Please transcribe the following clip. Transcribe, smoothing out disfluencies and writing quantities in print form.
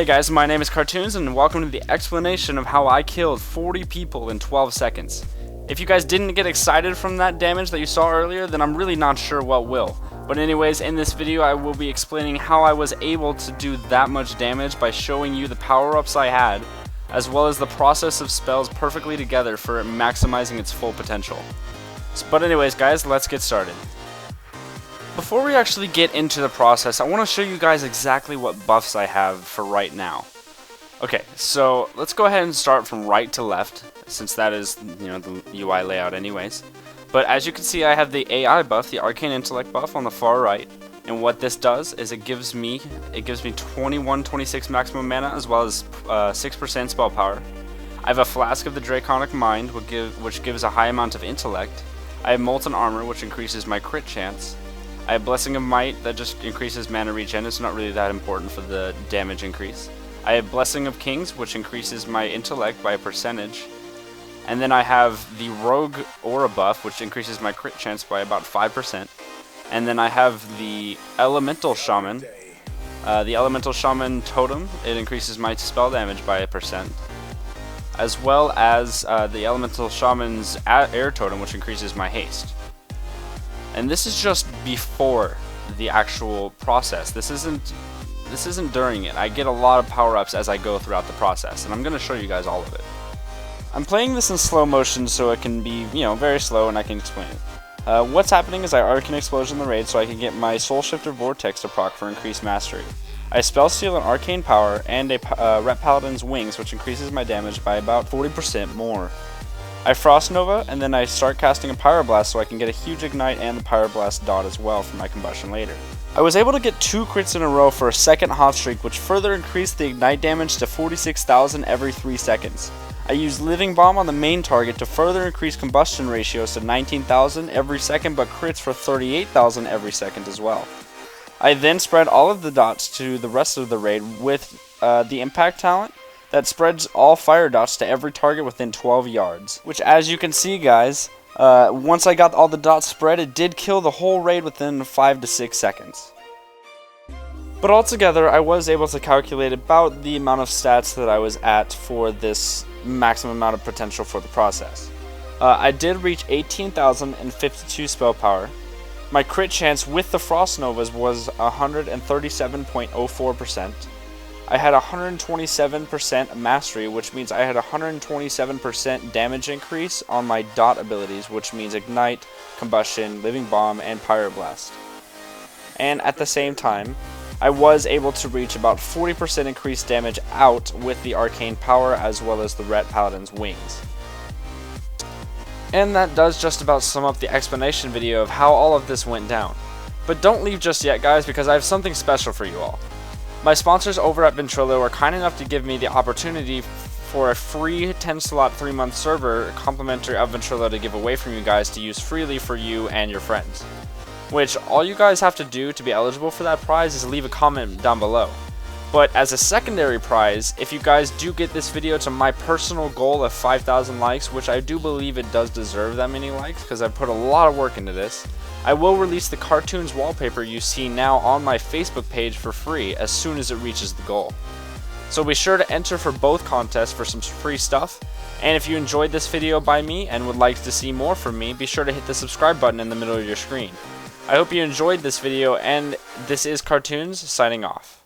Hey guys, my name is Cartoonz and welcome to the explanation of how I killed 40 people in 12 seconds. If you guys didn't get excited from that damage that you saw earlier, then I'm really not sure what will. But anyways, in this video I will be explaining how I was able to do that much damage by showing you the power-ups I had, as well as the process of spells perfectly together for maximizing its full potential. But anyways guys, let's get started. Before we actually get into the process, I want to show you guys exactly what buffs I have for right now. Okay, so let's go ahead and start from right to left, since that is, the UI layout anyways. But as you can see, I have the AI buff, the Arcane Intellect buff on the far right, and what this does is it gives me 21-26 maximum mana as well as 6% spell power. I have a Flask of the Draconic Mind, which gives a high amount of intellect. I have Molten Armor, which increases my crit chance. I have Blessing of Might, that just increases mana regen. It's not really that important for the damage increase. I have Blessing of Kings, which increases my intellect by a percentage. And then I have the Rogue Aura buff, which increases my crit chance by about 5%. And then I have the Elemental Shaman. The Elemental Shaman Totem, it increases my spell damage by 1%. As well as the Elemental Shaman's Air Totem, which increases my haste. And this is just before the actual process. This isn't during it. I get a lot of power-ups as I go throughout the process, and I'm going to show you guys all of it. I'm playing this in slow motion so it can be, very slow and I can explain it. What's happening is I Arcane Explosion the raid so I can get my Soul Shifter Vortex to proc for increased mastery. I Spell Steal an Arcane Power and a Ret Paladin's Wings, which increases my damage by about 40% more. I Frost Nova, and then I start casting a Pyroblast so I can get a huge Ignite and the Pyroblast dot as well for my combustion later. I was able to get 2 crits in a row for a second hot streak, which further increased the Ignite damage to 46,000 every 3 seconds. I used Living Bomb on the main target to further increase combustion ratios to 19,000 every second, but crits for 38,000 every second as well. I then spread all of the dots to the rest of the raid with the Impact talent, that spreads all fire dots to every target within 12 yards. Which, as you can see guys, once I got all the dots spread, it did kill the whole raid within 5 to 6 seconds. But altogether, I was able to calculate about the amount of stats that I was at for this maximum amount of potential for the process. I did reach 18,052 spell power. My crit chance with the Frost Novas was 137.04%. I had 127% mastery, which means I had 127% damage increase on my dot abilities, which means Ignite, Combustion, Living Bomb, and Pyroblast. And at the same time, I was able to reach about 40% increased damage out with the Arcane Power as well as the Ret Paladin's Wings. And that does just about sum up the explanation video of how all of this went down. But don't leave just yet guys, because I have something special for you all. My sponsors over at Ventrilo are kind enough to give me the opportunity for a free 10-slot 3-month server complimentary of Ventrilo to give away from you guys to use freely for you and your friends. Which all you guys have to do to be eligible for that prize is leave a comment down below. But as a secondary prize, if you guys do get this video to my personal goal of 5,000 likes, which I do believe it does deserve that many likes because I put a lot of work into this, I will release the Cartoonz wallpaper you see now on my Facebook page for free as soon as it reaches the goal. So be sure to enter for both contests for some free stuff, and if you enjoyed this video by me and would like to see more from me, be sure to hit the subscribe button in the middle of your screen. I hope you enjoyed this video, and this is Cartoonz signing off.